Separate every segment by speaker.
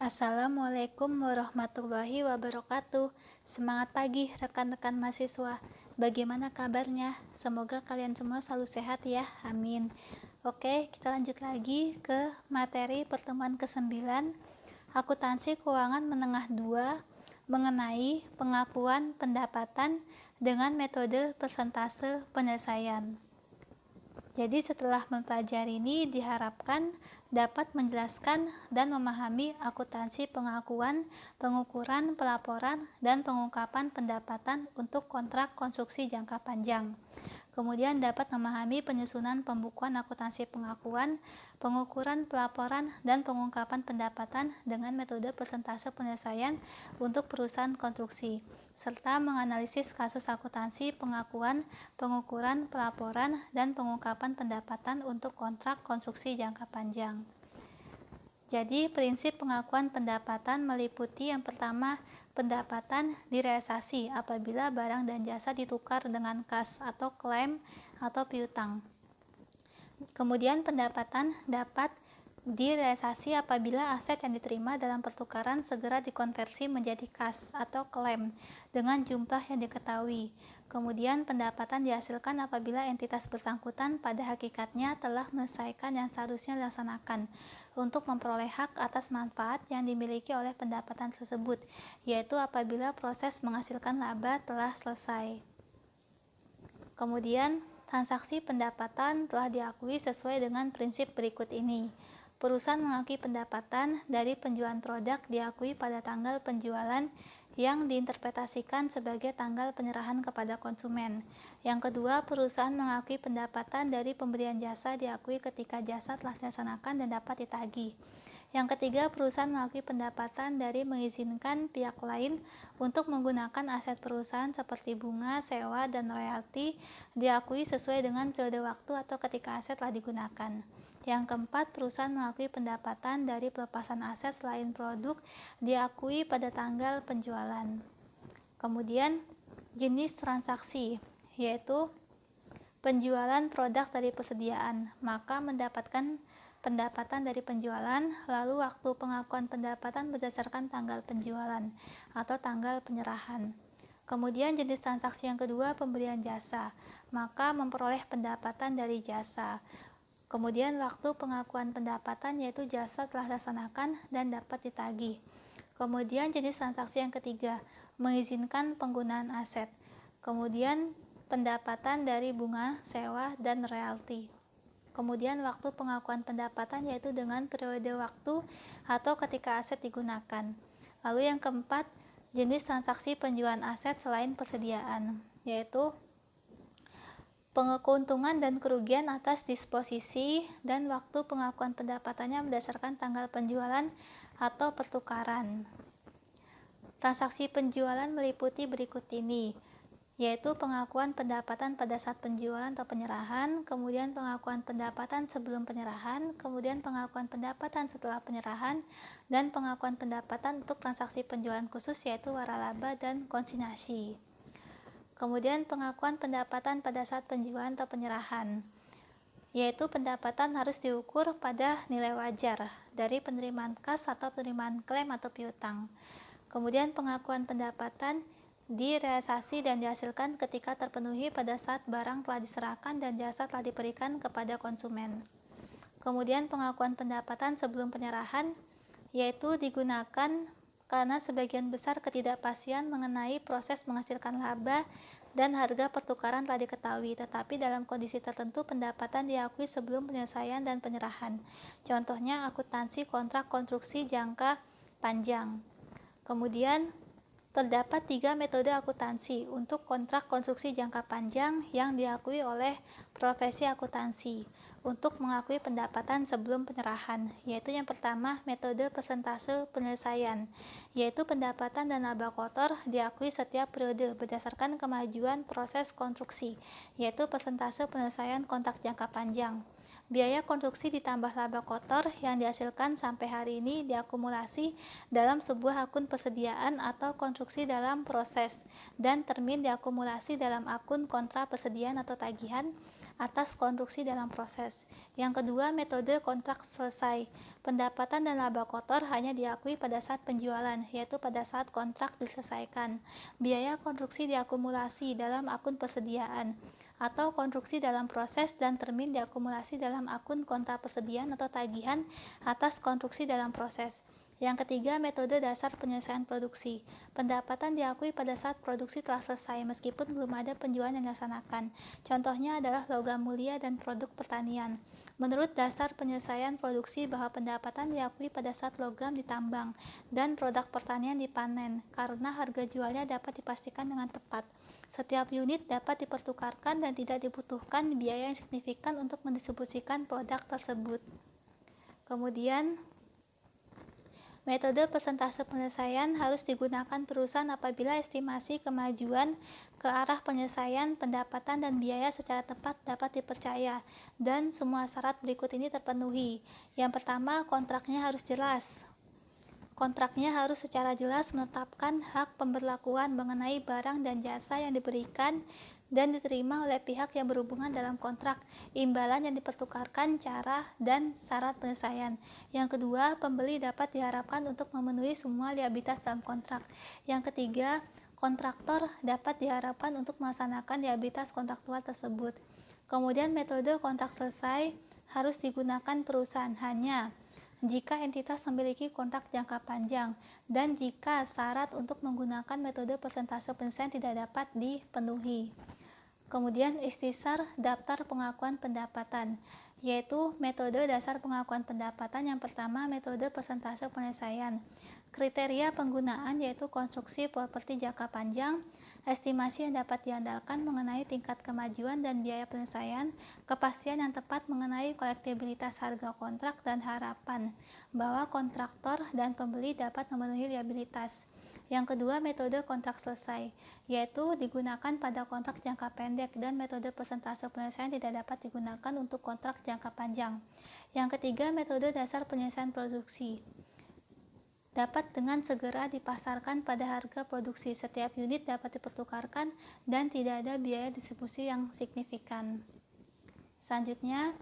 Speaker 1: Assalamualaikum warahmatullahi wabarakatuh. Semangat pagi rekan-rekan mahasiswa. Bagaimana kabarnya? Semoga kalian semua selalu sehat ya. Amin. Oke, kita lanjut lagi ke materi pertemuan ke-9, akuntansi keuangan menengah 2, mengenai pengakuan pendapatan dengan metode persentase penyelesaian. Jadi setelah mempelajari ini diharapkan dapat menjelaskan dan memahami akuntansi pengakuan, pengukuran, pelaporan, dan pengungkapan pendapatan untuk kontrak konstruksi jangka panjang. Kemudian dapat memahami penyusunan pembukuan akuntansi pengakuan, pengukuran, pelaporan, dan pengungkapan pendapatan dengan metode persentase penyelesaian untuk perusahaan konstruksi, serta menganalisis kasus akuntansi pengakuan, pengukuran, pelaporan, dan pengungkapan pendapatan untuk kontrak konstruksi jangka panjang. Jadi, prinsip pengakuan pendapatan meliputi yang pertama, pendapatan direalisasi apabila barang dan jasa ditukar dengan kas atau klaim atau piutang. Kemudian pendapatan dapat direalisasi apabila aset yang diterima dalam pertukaran segera dikonversi menjadi kas atau klaim dengan jumlah yang diketahui. Kemudian pendapatan dihasilkan apabila entitas bersangkutan pada hakikatnya telah menyelesaikan yang seharusnya dilaksanakan untuk memperoleh hak atas manfaat yang dimiliki oleh pendapatan tersebut, yaitu apabila proses menghasilkan laba telah selesai. Kemudian transaksi pendapatan telah diakui sesuai dengan prinsip berikut ini. Perusahaan mengakui pendapatan dari penjualan produk diakui pada tanggal penjualan yang diinterpretasikan sebagai tanggal penyerahan kepada konsumen. Yang kedua, perusahaan mengakui pendapatan dari pemberian jasa diakui ketika jasa telah dilaksanakan dan dapat ditagih. Yang ketiga, perusahaan mengakui pendapatan dari mengizinkan pihak lain untuk menggunakan aset perusahaan seperti bunga, sewa, dan royalti diakui sesuai dengan periode waktu atau ketika aset telah digunakan. Yang keempat, perusahaan mengakui pendapatan dari pelepasan aset selain produk diakui pada tanggal penjualan. Kemudian, jenis transaksi, yaitu penjualan produk dari persediaan, maka mendapatkan pendapatan dari penjualan, lalu waktu pengakuan pendapatan berdasarkan tanggal penjualan atau tanggal penyerahan. Kemudian jenis transaksi yang kedua, pemberian jasa, maka memperoleh pendapatan dari jasa. Kemudian waktu pengakuan pendapatan yaitu jasa telah dilaksanakan dan dapat ditagih. Kemudian jenis transaksi yang ketiga, mengizinkan penggunaan aset. Kemudian pendapatan dari bunga, sewa, dan royalti. Kemudian waktu pengakuan pendapatan yaitu dengan periode waktu atau ketika aset digunakan. Lalu yang keempat, jenis transaksi penjualan aset selain persediaan, yaitu keuntungan dan kerugian atas disposisi dan waktu pengakuan pendapatannya berdasarkan tanggal penjualan atau pertukaran. Transaksi penjualan meliputi berikut ini, yaitu pengakuan pendapatan pada saat penjualan atau penyerahan, kemudian pengakuan pendapatan sebelum penyerahan, kemudian pengakuan pendapatan setelah penyerahan, dan pengakuan pendapatan untuk transaksi penjualan khusus yaitu waralaba dan konsinyasi. Kemudian pengakuan pendapatan pada saat penjualan atau penyerahan, yaitu pendapatan harus diukur pada nilai wajar dari penerimaan kas atau penerimaan klaim atau piutang. Kemudian pengakuan pendapatan direalisasi dan dihasilkan ketika terpenuhi pada saat barang telah diserahkan dan jasa telah diberikan kepada konsumen. Kemudian pengakuan pendapatan sebelum penyerahan, yaitu digunakan karena sebagian besar ketidakpastian mengenai proses menghasilkan laba dan harga pertukaran telah diketahui, tetapi dalam kondisi tertentu pendapatan diakui sebelum penyelesaian dan penyerahan. Contohnya akuntansi kontrak konstruksi jangka panjang. Kemudian terdapat 3 metode akuntansi untuk kontrak konstruksi jangka panjang yang diakui oleh profesi akuntansi untuk mengakui pendapatan sebelum penyerahan, yaitu yang pertama metode persentase penyelesaian, yaitu pendapatan dan laba kotor diakui setiap periode berdasarkan kemajuan proses konstruksi, yaitu persentase penyelesaian kontrak jangka panjang. Biaya konstruksi ditambah laba kotor yang dihasilkan sampai hari ini diakumulasi dalam sebuah akun persediaan atau konstruksi dalam proses, dan termin diakumulasi dalam akun kontra persediaan atau tagihan atas konstruksi dalam proses. Yang kedua, metode kontrak selesai. Pendapatan dan laba kotor hanya diakui pada saat penjualan, yaitu pada saat kontrak diselesaikan. Biaya konstruksi diakumulasi dalam akun persediaan atau konstruksi dalam proses dan termin diakumulasi dalam akun kontra persediaan atau tagihan atas konstruksi dalam proses. Yang ketiga, metode dasar penyelesaian produksi. Pendapatan diakui pada saat produksi telah selesai meskipun belum ada penjualan yang dilaksanakan. Contohnya adalah logam mulia dan produk pertanian. Menurut dasar penyelesaian produksi bahwa pendapatan diakui pada saat logam ditambang dan produk pertanian dipanen karena harga jualnya dapat dipastikan dengan tepat. Setiap unit dapat dipertukarkan dan tidak dibutuhkan biaya yang signifikan untuk mendistribusikan produk tersebut. Kemudian, metode persentase penyelesaian harus digunakan perusahaan apabila estimasi kemajuan ke arah penyelesaian pendapatan dan biaya secara tepat dapat dipercaya dan semua syarat berikut ini terpenuhi. Yang pertama, kontraknya harus jelas. Kontraknya harus secara jelas menetapkan hak pemberlakuan mengenai barang dan jasa yang diberikan dan diterima oleh pihak yang berhubungan dalam kontrak, imbalan yang dipertukarkan, cara dan syarat penyelesaian. Yang kedua, pembeli dapat diharapkan untuk memenuhi semua liabilitas dalam kontrak. Yang ketiga, kontraktor dapat diharapkan untuk melaksanakan liabilitas kontraktual tersebut. Kemudian metode kontrak selesai harus digunakan perusahaan hanya jika entitas memiliki kontrak jangka panjang dan jika syarat untuk menggunakan metode persentase penyelesaian tidak dapat dipenuhi. Kemudian ikhtisar daftar pengakuan pendapatan, yaitu metode dasar pengakuan pendapatan. Yang pertama, metode persentase penyelesaian. Kriteria penggunaan yaitu konstruksi properti jangka panjang, estimasi yang dapat diandalkan mengenai tingkat kemajuan dan biaya penyelesaian, kepastian yang tepat mengenai kolektibilitas harga kontrak, dan harapan bahwa kontraktor dan pembeli dapat memenuhi liabilitas. Yang kedua, metode kontrak selesai, yaitu digunakan pada kontrak jangka pendek dan metode persentase penyelesaian tidak dapat digunakan untuk kontrak jangka panjang. Yang ketiga, metode dasar penyelesaian produksi dapat dengan segera dipasarkan pada harga produksi. Setiap unit dapat dipertukarkan dan tidak ada biaya distribusi yang signifikan. Selanjutnya,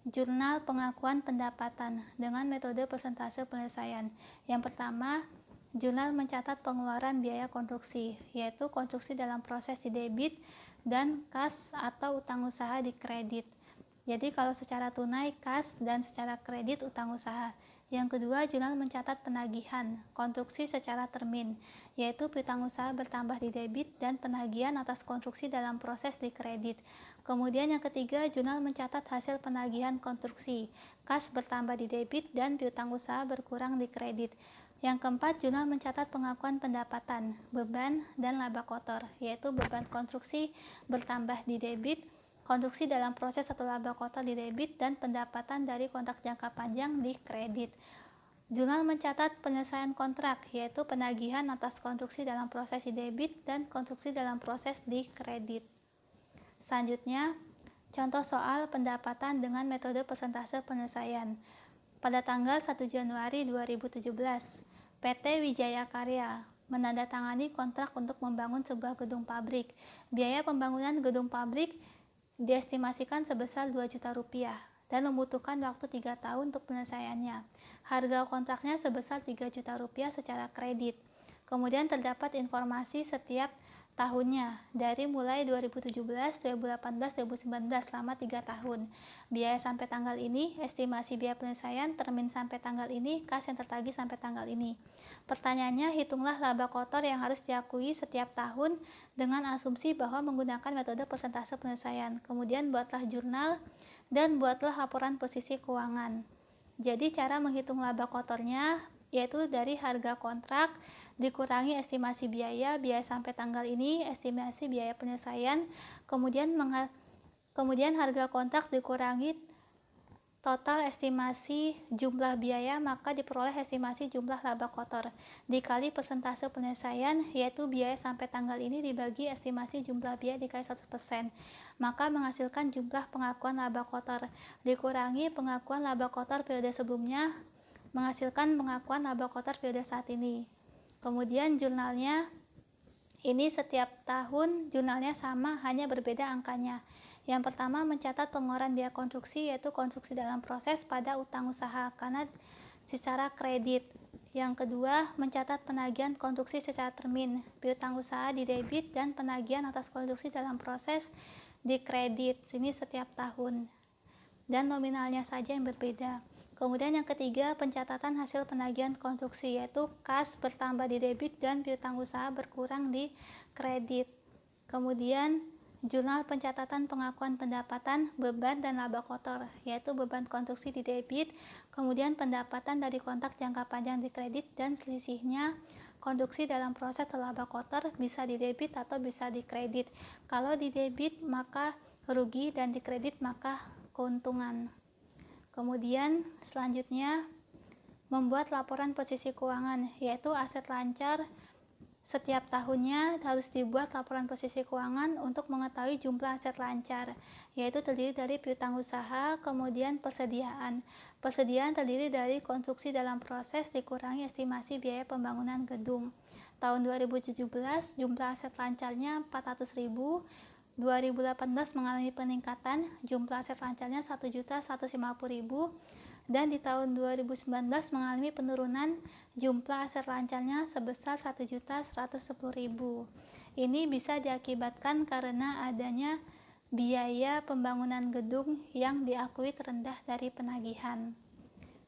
Speaker 1: jurnal pengakuan pendapatan dengan metode persentase penyelesaian. Yang pertama, jurnal mencatat pengeluaran biaya konstruksi, yaitu konstruksi dalam proses di debit dan kas atau utang usaha di kredit. Jadi kalau secara tunai kas dan secara kredit utang usaha. Yang kedua, jurnal mencatat penagihan konstruksi secara termin, yaitu piutang usaha bertambah di debit dan penagihan atas konstruksi dalam proses di kredit. Kemudian yang ketiga, jurnal mencatat hasil penagihan konstruksi, kas bertambah di debit dan piutang usaha berkurang di kredit. Yang keempat, jurnal mencatat pengakuan pendapatan, beban, dan laba kotor, yaitu beban konstruksi bertambah di debit, konstruksi dalam proses atau laba kotor di debit, dan pendapatan dari kontrak jangka panjang di kredit. Jurnal mencatat penyelesaian kontrak, yaitu penagihan atas konstruksi dalam proses di debit dan konstruksi dalam proses di kredit. Selanjutnya, contoh soal pendapatan dengan metode persentase penyelesaian. Pada tanggal 1 Januari 2017, PT Wijaya Karya menandatangani kontrak untuk membangun sebuah gedung pabrik. Biaya pembangunan gedung pabrik diestimasikan sebesar 2 juta rupiah dan membutuhkan waktu 3 tahun untuk penyelesaiannya. Harga kontraknya sebesar 3 juta rupiah secara kredit. Kemudian terdapat informasi setiap tahunnya dari mulai 2017, 2018, 2019 selama 3 tahun. Biaya sampai tanggal ini, estimasi biaya penyelesaian, termin sampai tanggal ini, kas yang tertagih sampai tanggal ini. Pertanyaannya, hitunglah laba kotor yang harus diakui setiap tahun dengan asumsi bahwa menggunakan metode persentase penyelesaian. Kemudian buatlah jurnal dan buatlah laporan posisi keuangan. Jadi cara menghitung laba kotornya yaitu dari harga kontrak dikurangi estimasi biaya sampai tanggal ini, estimasi biaya penyelesaian, kemudian harga kontrak dikurangi total estimasi jumlah biaya, maka diperoleh estimasi jumlah laba kotor dikali persentase penyelesaian, yaitu biaya sampai tanggal ini dibagi estimasi jumlah biaya dikali 100%, maka menghasilkan jumlah pengakuan laba kotor dikurangi pengakuan laba kotor periode sebelumnya, menghasilkan pengakuan laba kotor periode saat ini. Kemudian jurnalnya ini setiap tahun jurnalnya sama, hanya berbeda angkanya. Yang pertama, mencatat pengeluaran biaya konstruksi, yaitu konstruksi dalam proses pada utang usaha karena secara kredit. Yang kedua, mencatat penagihan konstruksi secara termin, piutang usaha di debit dan penagihan atas konstruksi dalam proses di kredit. Sini setiap tahun dan nominalnya saja yang berbeda. Kemudian yang ketiga, pencatatan hasil penagihan konstruksi, yaitu kas bertambah di debit dan piutang usaha berkurang di kredit. Kemudian jurnal pencatatan pengakuan pendapatan, beban, dan laba kotor, yaitu beban konstruksi di debit, kemudian pendapatan dari kontrak jangka panjang di kredit, dan selisihnya konstruksi dalam proses laba kotor bisa di debit atau bisa di kredit. Kalau di debit maka rugi dan di kredit maka keuntungan. Kemudian selanjutnya membuat laporan posisi keuangan, yaitu aset lancar. Setiap tahunnya harus dibuat laporan posisi keuangan untuk mengetahui jumlah aset lancar, yaitu terdiri dari piutang usaha, kemudian persediaan. Persediaan terdiri dari konstruksi dalam proses dikurangi estimasi biaya pembangunan gedung. Tahun 2017 jumlah aset lancarnya 400.000, 2018 mengalami peningkatan, jumlah aset lancarnya 1.150.000, dan di tahun 2019 mengalami penurunan, jumlah aset lancarnya sebesar 1.110.000. Ini bisa diakibatkan karena adanya biaya pembangunan gedung yang diakui terendah dari penagihan.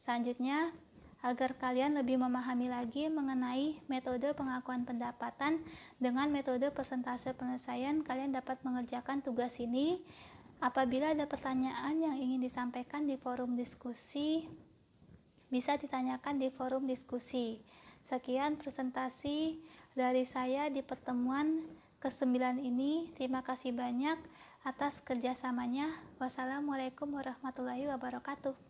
Speaker 1: Selanjutnya, agar kalian lebih memahami lagi mengenai metode pengakuan pendapatan dengan metode persentase penyelesaian, kalian dapat mengerjakan tugas ini. Apabila ada pertanyaan yang ingin disampaikan di forum diskusi, bisa ditanyakan di forum diskusi. Sekian presentasi dari saya di pertemuan ke-9 ini. Terima kasih banyak atas kerjasamanya. Wassalamualaikum warahmatullahi wabarakatuh.